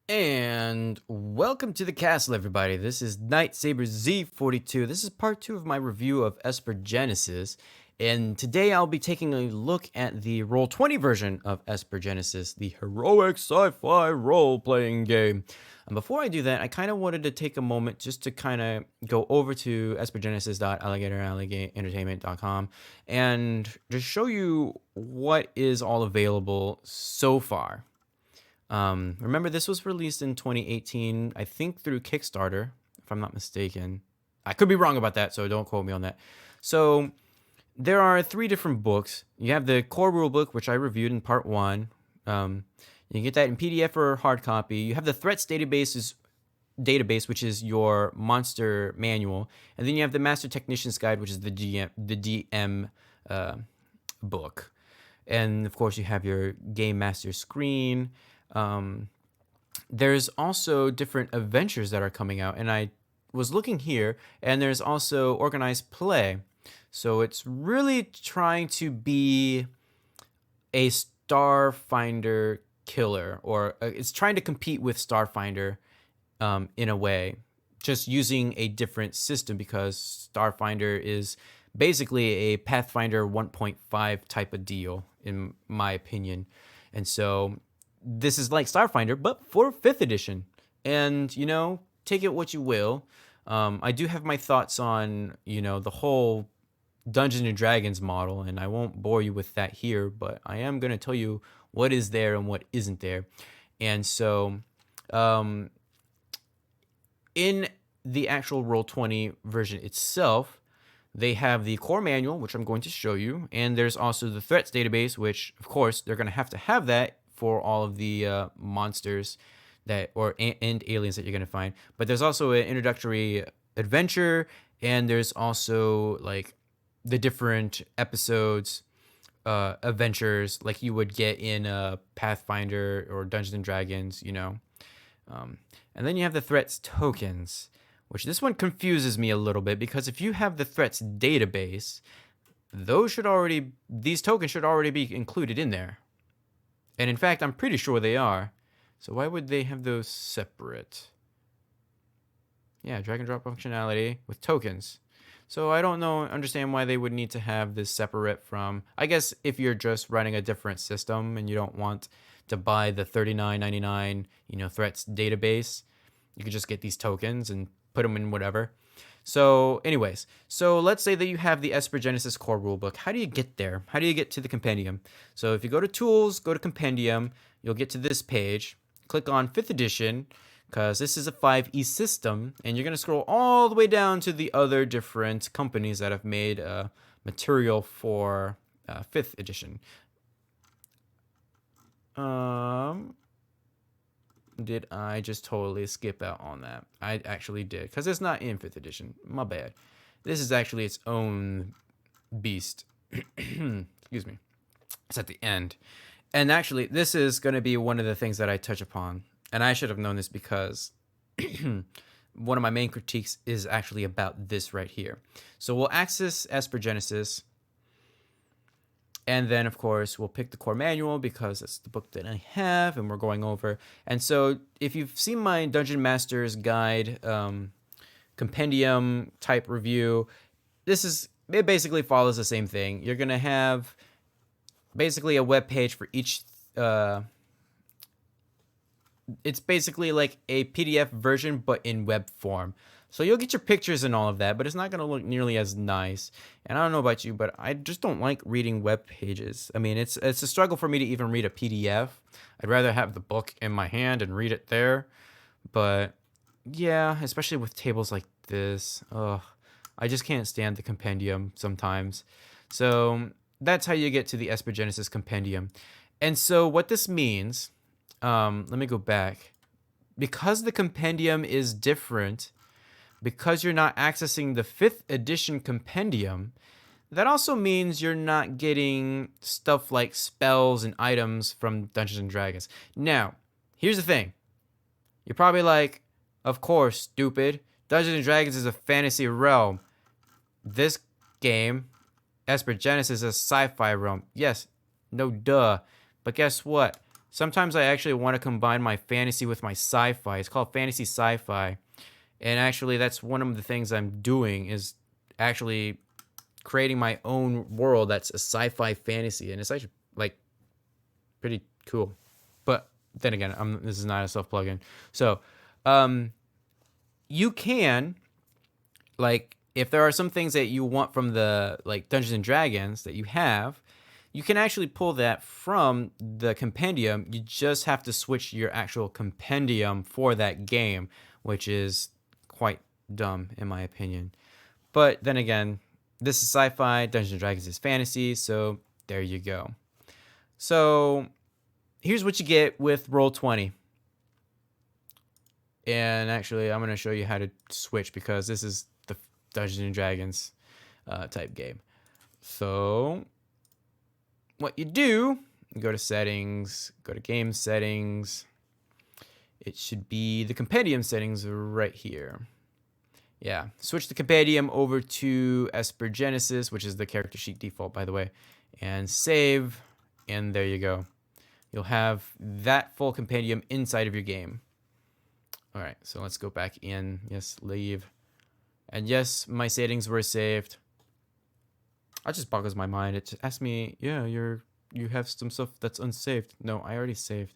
And welcome to the castle, everybody. This is Night Saber Z42. This is part 2 of my review of Esper Genesis. And today I'll be taking a look at the Roll20 version of Esper Genesis, the heroic sci-fi role-playing game. And before I do that, I kind of wanted to take a moment just to kind of go over to espergenesis.alligatoralligatentertainment.com and just show you what is all available so far. Remember, this was released in 2018, I think through Kickstarter, if I'm not mistaken. I could be wrong about that, so don't quote me on that. So there are 3 different books. You have the core rulebook, which I reviewed in part 1. You can get that in PDF or hard copy. You have the threats database, which is your monster manual, and then you have the Master Technician's Guide, which is the DM book. And of course, you have your Game Master screen. There's also different adventures that are coming out, and I was looking here, and there's also organized play. So it's really trying to be a Starfinder killer, or it's trying to compete with Starfinder in a way, just using a different system, because Starfinder is basically a Pathfinder 1.5 type of deal, in my opinion. And so this is like Starfinder, but for 5th edition. And, take it what you will. I do have my thoughts on, the whole Dungeons and Dragons model, and I won't bore you with that here, but I am going to tell you what is there and what isn't there. And so, in the actual Roll20 version itself, they have the core manual, which I'm going to show you, and there's also the threats database, which, of course, they're going to have that for all of the monsters and aliens that you're going to find. But there's also an introductory adventure, and there's also like the different episodes, adventures like you would get in Pathfinder or Dungeons and Dragons, and then you have the threats tokens, which this one confuses me a little bit, because if you have the threats database, these tokens should already be included in there. And in fact, I'm pretty sure they are. So why would they have those separate? Yeah, drag and drop functionality with tokens. So I don't understand why they would need to have this separate from, I guess if you're just running a different system and you don't want to buy the $39.99, threats database, you could just get these tokens and put them in whatever. So anyways, let's say that you have the Esper Genesis core rulebook. How do you get there? How do you get to the Compendium? So if you go to Tools, go to Compendium, you'll get to this page. Click on 5th edition, because this is a 5e system, and you're going to scroll all the way down to the other different companies that have made material for 5th edition. Did I just totally skip out on that? I actually did, because it's not in 5th edition. My bad. This is actually its own beast. Excuse me. It's at the end. And actually, this is going to be one of the things that I touch upon. And I should have known this, because one of my main critiques is actually about this right here. So we'll access Esper Genesis. And then, of course, we'll pick the core manual, because it's the book that I have and we're going over. And so if you've seen my Dungeon Master's Guide Compendium type review, it basically follows the same thing. You're going to have basically a web page for each. It's basically like a PDF version, but in web form. So you'll get your pictures and all of that, but it's not going to look nearly as nice. And I don't know about you, but I just don't like reading web pages. I mean, it's a struggle for me to even read a PDF. I'd rather have the book in my hand and read it there. But yeah, especially with tables like this. I just can't stand the Compendium sometimes. So that's how you get to the Esper Genesis Compendium. And so what this means, let me go back. Because the Compendium is different, because you're not accessing the 5th edition Compendium, that also means you're not getting stuff like spells and items from Dungeons and Dragons. Now, here's the thing. You're probably like, of course, stupid. Dungeons and Dragons is a fantasy realm. This game, Esper Genesis, is a sci-fi realm. Yes, no duh. But guess what? Sometimes I actually want to combine my fantasy with my sci-fi. It's called fantasy sci-fi. And actually that's one of the things I'm doing is actually creating my own world that's a sci-fi fantasy, and it's actually like pretty cool. But then again, this is not a self plugin. So, you can, like, if there are some things that you want from the like Dungeons and Dragons that you have, you can actually pull that from the compendium. You just have to switch your actual compendium for that game, which is quite dumb in my opinion. But then again, this is sci-fi, Dungeons and Dragons is fantasy, so there you go. So here's what you get with Roll20. And actually, I'm going to show you how to switch because this is the Dungeons and Dragons type game. So what you do, you go to settings, go to game settings. It should be the compendium settings right here. Yeah, switch the compendium over to Esper Genesis, which is the character sheet default, by the way, and save, and there you go. You'll have that full compendium inside of your game. All right, so let's go back in. Yes, leave. And yes, my settings were saved. It just boggles my mind. It asks me, yeah, you have some stuff that's unsaved. No, I already saved.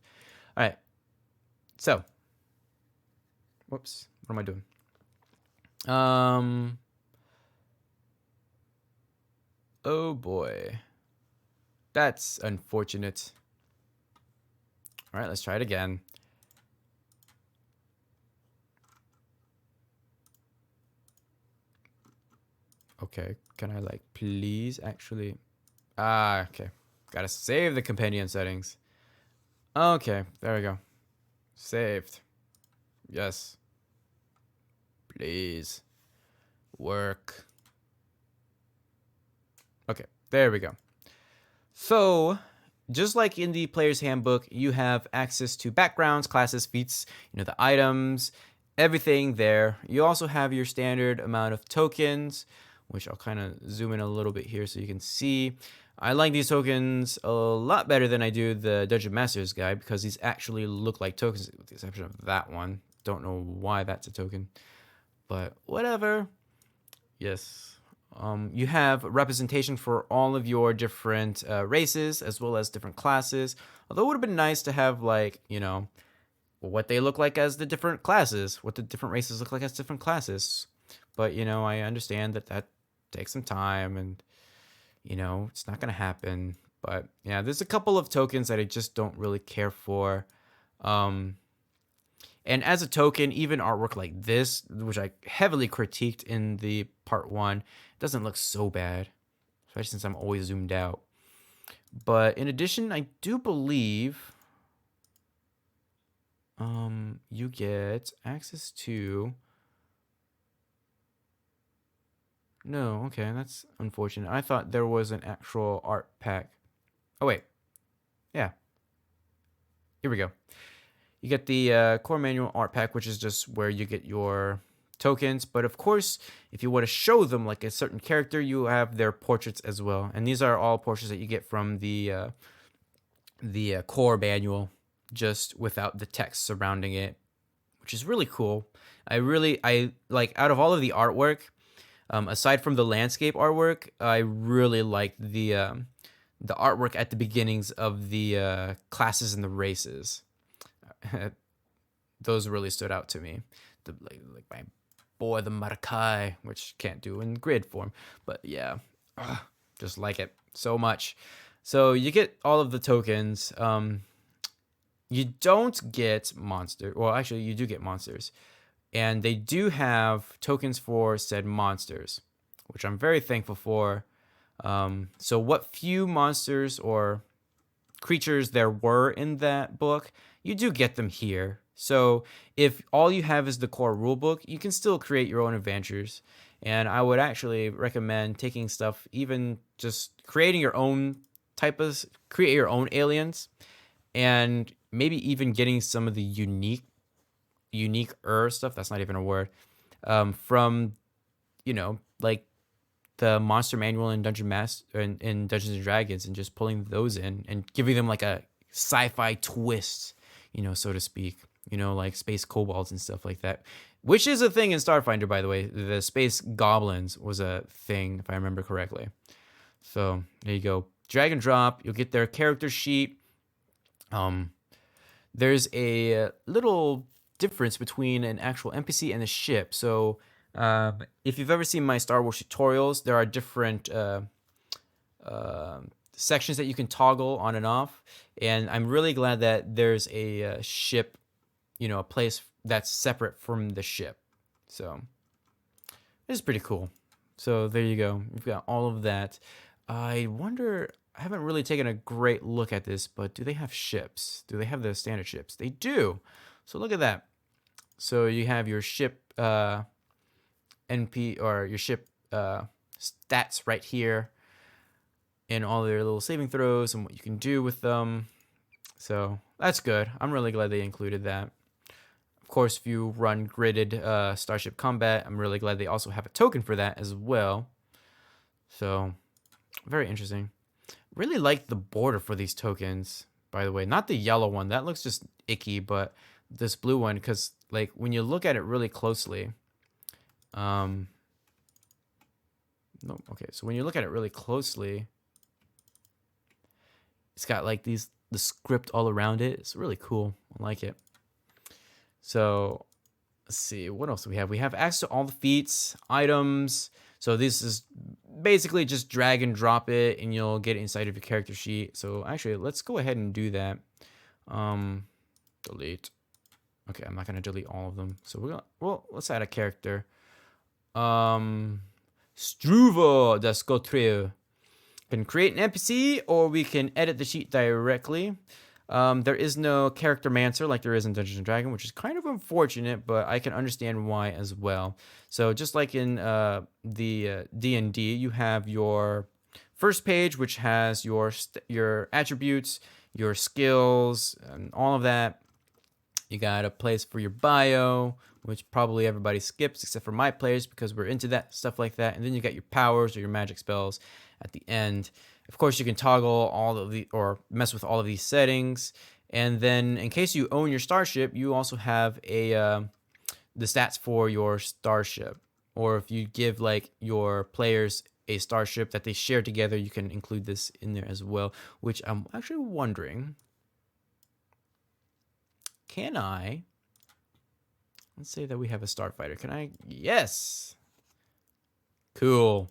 All right, so, whoops, what am I doing? Oh boy, that's unfortunate. All right, let's try it again. Okay, can I like please actually? Okay, gotta save the companion settings. Okay, there we go. Saved. Yes. Please. Work. Okay, there we go. So, just like in the player's handbook, you have access to backgrounds, classes, feats, the items, everything there. You also have your standard amount of tokens, which I'll kind of zoom in a little bit here so you can see. I like these tokens a lot better than I do the Dungeon Master's Guide because these actually look like tokens, with the exception of that one. Don't know why that's a token, but whatever. Yes. You have representation for all of your different races as well as different classes. Although it would have been nice to have like, what they look like as the different classes, what the different races look like as different classes. But, I understand that takes some time and, it's not going to happen. But yeah, there's a couple of tokens that I just don't really care for. And as a token, even artwork like this, which I heavily critiqued in the part 1, doesn't look so bad, especially since I'm always zoomed out. But in addition, I do believe you get access to... No, okay, that's unfortunate. I thought there was an actual art pack. Oh, wait. Yeah. Here we go. You get the core manual art pack, which is just where you get your tokens. But of course, if you want to show them like a certain character, you have their portraits as well. And these are all portraits that you get from the core manual, just without the text surrounding it, which is really cool. I like, out of all of the artwork, aside from the landscape artwork, I really like the artwork at the beginnings of the classes and the races. Those really stood out to me. Like my boy, the Marakai, which can't do in grid form, but yeah, just like it so much. So you get all of the tokens. You don't get monster. Well, actually, you do get monsters. And they do have tokens for said monsters, which I'm very thankful for. So what few monsters or creatures there were in that book, you do get them here. So if all you have is the core rulebook, you can still create your own adventures. And I would actually recommend taking stuff, even just creating your own create your own aliens, and maybe even getting some of the unique stuff, that's not even a word, from like the monster manual in Dungeons and Dragons, and just pulling those in and giving them like a sci-fi twist, so to speak. Like space kobolds and stuff like that, which is a thing in Starfinder, by the way. The space goblins was a thing, if I remember correctly. So there you go. Drag and drop. You'll get their character sheet. There's a little difference between an actual NPC and a ship. So if you've ever seen my Star Wars tutorials, there are different sections that you can toggle on and off. And I'm really glad that there's a ship, a place that's separate from the ship. So it's pretty cool. So there you go. We've got all of that. I wonder, I haven't really taken a great look at this, but do they have ships? Do they have the standard ships? They do. So look at that. So you have your ship NP or your ship stats right here, and all their little saving throws and what you can do with them. So that's good. I'm really glad they included that. Of course, if you run gridded Starship Combat, I'm really glad they also have a token for that as well. So very interesting. Really like the border for these tokens, by the way. Not the yellow one. That looks just icky, but this blue one, because like when you look at it really closely, no, okay, so when you look at it really closely, it's got like the script all around it. It's really cool. I like it. So let's see, what else do we have? We have access to all the feats, items. So this is basically just drag and drop it, and you'll get it inside of your character sheet. So actually, let's go ahead and do that. Delete. Okay, I'm not gonna delete all of them. So let's add a character. Struvo das Gotreu. Can create an NPC, or we can edit the sheet directly. There is no character mancer like there is in Dungeons & Dragons, which is kind of unfortunate, but I can understand why as well. So just like in the D&D, you have your first page, which has your attributes, your skills, and all of that. You got a place for your bio, which probably everybody skips except for my players because we're into that stuff like that. And then you got your powers or your magic spells at the end. Of course, you can toggle all of the or mess with all of these settings. And then in case you own your starship, you also have the stats for your starship. Or if you give like your players a starship that they share together, you can include this in there as well, which I'm actually wondering, can I, let's say that we have a starfighter. Can I? Yes. Cool.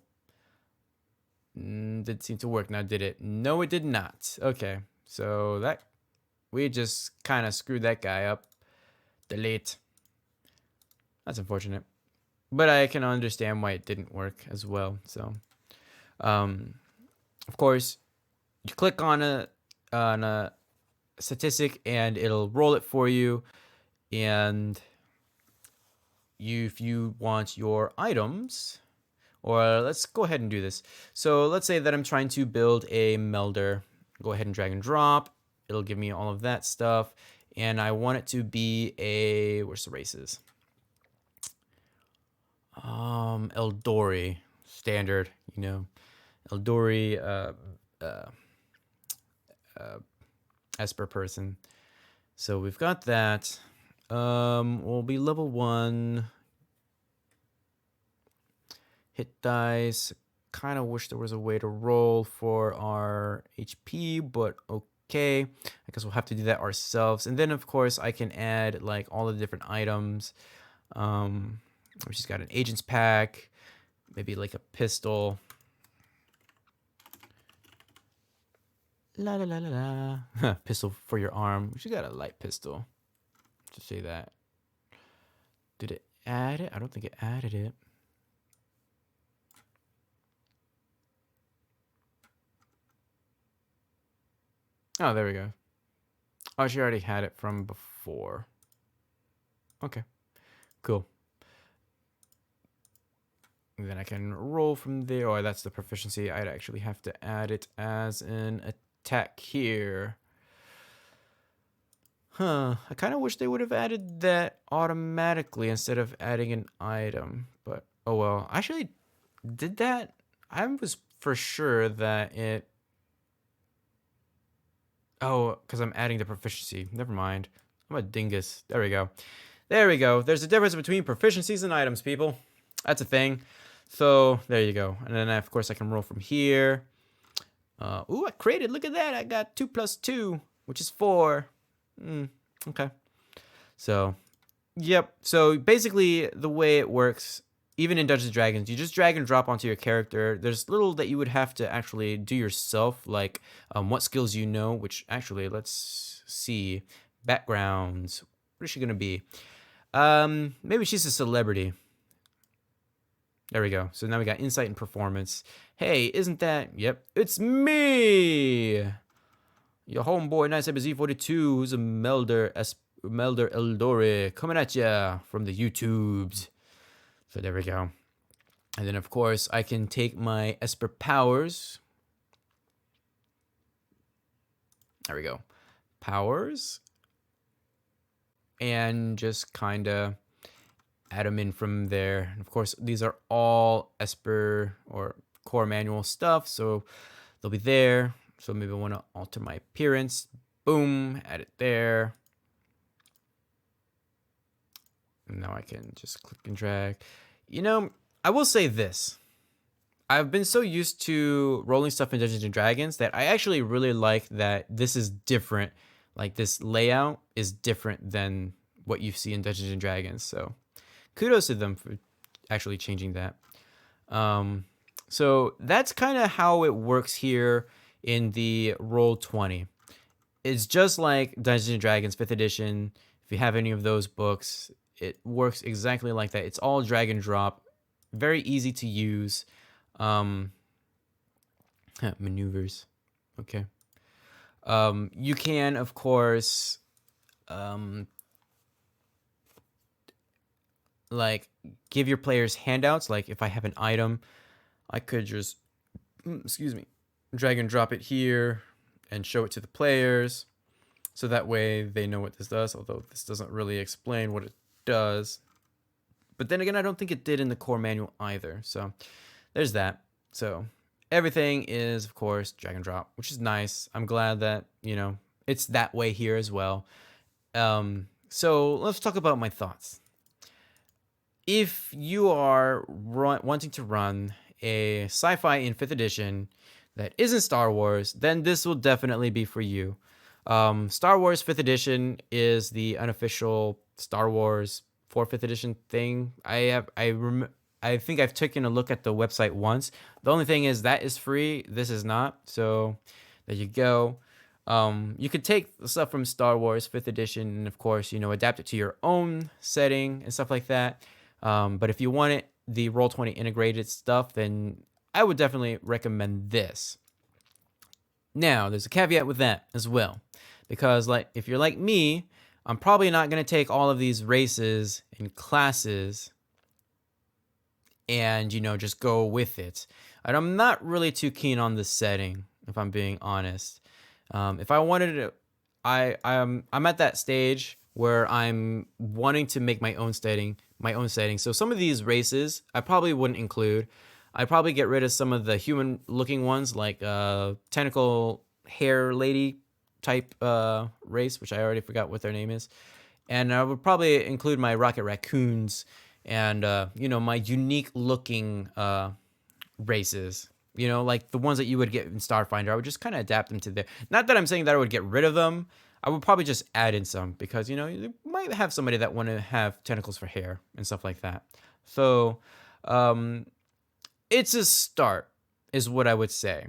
Didn't seem to work now, did it? No, it did not. Okay, so that we just kind of screwed that guy up. Delete. That's unfortunate, but I can understand why it didn't work as well. So, of course, you click on a statistic and it'll roll it for you, and if you want your items. Or let's go ahead and do this. So let's say that I'm trying to build a melder. Go ahead and drag and drop. It'll give me all of that stuff. And I want it to be a, where's the races? Eldori, standard, Eldori, Esper person. So we've got that. We'll be level 1. Hit dice. Kind of wish there was a way to roll for our HP, but okay. I guess we'll have to do that ourselves. And then, of course, I can add like all the different items. She's got an agent's pack, maybe like a pistol. La la la la la. Pistol for your arm. She's got a light pistol. Just say that. Did it add it? I don't think it added it. Oh, there we go. Oh, she already had it from before. Okay, cool. And then I can roll from there. Oh, that's the proficiency. I'd actually have to add it as an attack here. Huh. I kind of wish they would have added that automatically instead of adding an item. But, oh well. Actually, did that? I was for sure that it Oh, because I'm adding the proficiency. Never mind. I'm a dingus. There we go. There we go. There's a difference between proficiencies and items, people. That's a thing. So there you go. And then of course I can roll from here. Ooh, I created. Look at that. I got 2 plus 2, which is 4. Okay. So, yep. So basically, the way it works, even in Dungeons and Dragons, you just drag and drop onto your character. There's little that you would have to actually do yourself, like what skills you know. Which actually, let's see. Backgrounds. What is she gonna be? Maybe she's a celebrity. There we go. So now we got insight and performance. Hey, isn't that? Yep, it's me, your homeboy, Nice Z42, who's a Melder Eldore, coming at ya from the YouTubes. So there we go. And then of course I can take my Esper powers. There we go. Powers. And just kind of add them in from there. And of course, these are all Esper or core manual stuff, so they'll be there. So maybe I want to alter my appearance. Boom, add it there. And now I can just click and drag. You know, I will say this. I've been so used to rolling stuff in Dungeons and Dragons that I actually really like that this is different. Like this layout is different than what you see in Dungeons and Dragons. So kudos to them for actually changing that. So that's kind of how it works here in the Roll20. It's just like Dungeons and Dragons 5th edition. If you have any of those books, it works exactly like that. It's all drag and drop, very easy to use. Maneuvers. Okay. You can, of course, like give your players handouts. Like if I have an item, I could just, excuse me, drag and drop it here and show it to the players. So that way they know what this does, although this doesn't really explain what it does. But then again, I don't think it did in the core manual either. So there's that. So everything is, of course, drag and drop, which is nice. I'm glad that, you know, it's that way here as well. So let's talk about my thoughts. If you are wanting to run a sci-fi in 5th edition that isn't Star Wars, then this will definitely be for you. Star Wars 5th edition is the unofficial Star Wars for 5th edition thing. I think I've taken a look at the website once. The only thing is that is free. This is not. So there you go. You could take the stuff from Star Wars 5th edition and of course, you know, adapt it to your own setting and stuff like that. But if you want it, the Roll20 integrated stuff, then I would definitely recommend this. Now, there's a caveat with that as well, because like if you're like me, I'm probably not going to take all of these races and classes and, you know, just go with it. And I'm not really too keen on this setting, if I'm being honest. If I wanted to, I'm at that stage where I'm wanting to make my own setting. So some of these races I probably wouldn't include. I'd probably get rid of some of the human-looking ones, like tentacle hair lady type race, which I already forgot what their name is. And I would probably include my rocket raccoons and you know, my unique-looking races. You know, like the ones that you would get in Starfinder. I would just kind of adapt them to there. Not that I'm saying that I would get rid of them. I would probably just add in some because, you know, you might have somebody that want to have tentacles for hair and stuff like that. So it's a start is what I would say.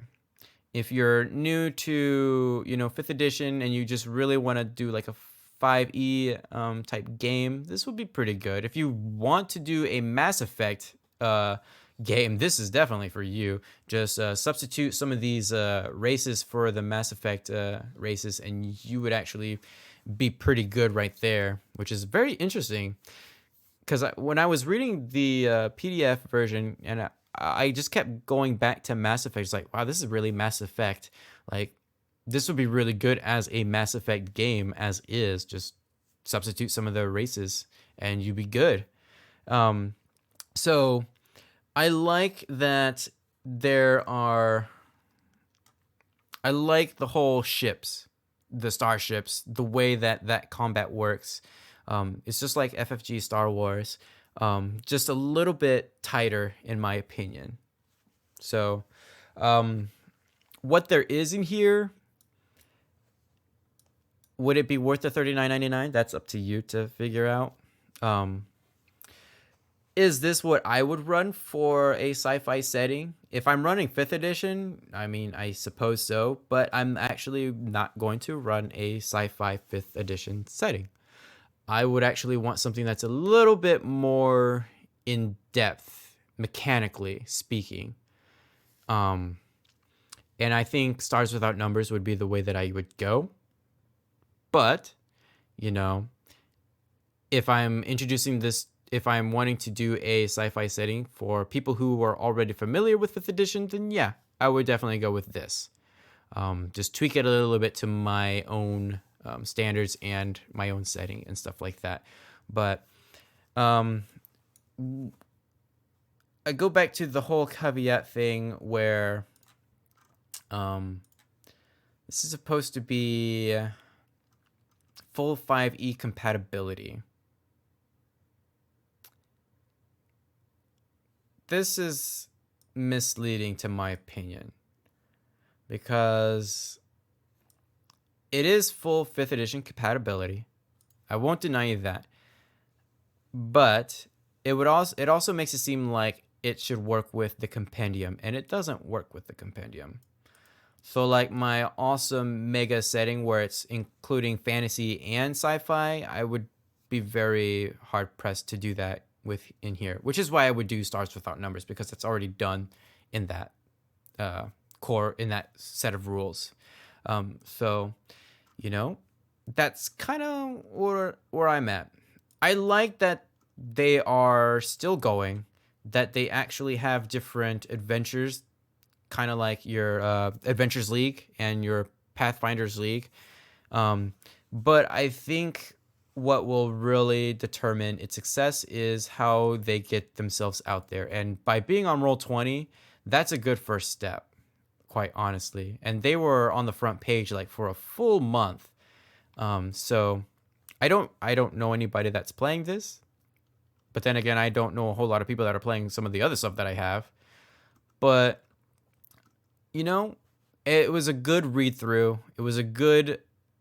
If you're new to, you know, 5th edition and you just really want to do like a 5e type game, this would be pretty good. If you want to do a Mass Effect game, this is definitely for you. Just substitute some of these races for the Mass Effect races and you would actually be pretty good right there, which is very interesting. Because when I was reading the PDF version and I just kept going back to Mass Effect, it's like, wow, this is really Mass Effect. Like, this would be really good as a Mass Effect game as is. Just substitute some of the races and you'd be good. So I like that I like the whole ships. the starships, the way that combat works. It's just like FFG Star Wars, just a little bit tighter in my opinion. So, what there is in here, would it be worth the $39.99? That's up to you to figure out. Is this what I would run for a sci-fi setting? If I'm running 5th edition, I mean, I suppose so, but I'm actually not going to run a sci-fi 5th edition setting. I would actually want something that's a little bit more in depth, mechanically speaking. And I think Stars Without Numbers would be the way that I would go. But, you know, if I'm wanting to do a sci-fi setting for people who are already familiar with 5th edition, then yeah, I would definitely go with this. Just tweak it a little bit to my own standards and my own setting and stuff like that. But I go back to the whole caveat thing where this is supposed to be full 5e compatibility. This is misleading to my opinion, because it is full 5th edition compatibility. I won't deny you that. But it also makes it seem like it should work with the Compendium, and it doesn't work with the Compendium. So like my awesome mega setting where it's including fantasy and sci-fi, I would be very hard pressed to do that in here, which is why I would do Stars Without Numbers, because it's already done in that in that set of rules. So, you know, that's kind of where I'm at. I like that they are still going, that they actually have different adventures, kind of like your Adventures League and your Pathfinders League. But I think what will really determine its success is how they get themselves out there. And by being on Roll20, that's a good first step, quite honestly. And they were on the front page like for a full month. So I don't know anybody that's playing this. But then again, I don't know a whole lot of people that are playing some of the other stuff that I have. But, you know, it was a good read through. It was a good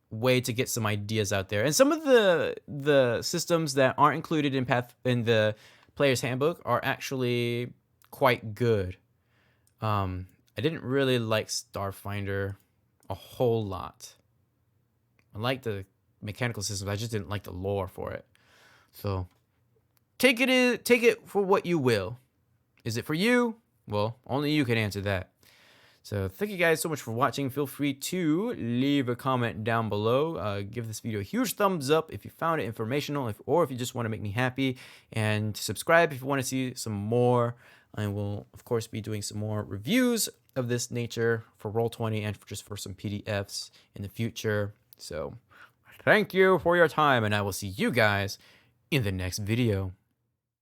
way to get some ideas out there. And some of the systems that aren't included in the player's handbook are actually quite good. I didn't really like Starfinder a whole lot. I liked the mechanical systems. I just didn't like the lore for it. So take it for what you will. Is it for you? Well, only you can answer that. So thank you guys so much for watching. Feel free to leave a comment down below. Give this video a huge thumbs up if you found it informational, or if you just want to make me happy. And subscribe if you want to see some more. I will, of course, be doing some more reviews of this nature for Roll20 and just for some PDFs in the future. So thank you for your time, and I will see you guys in the next video.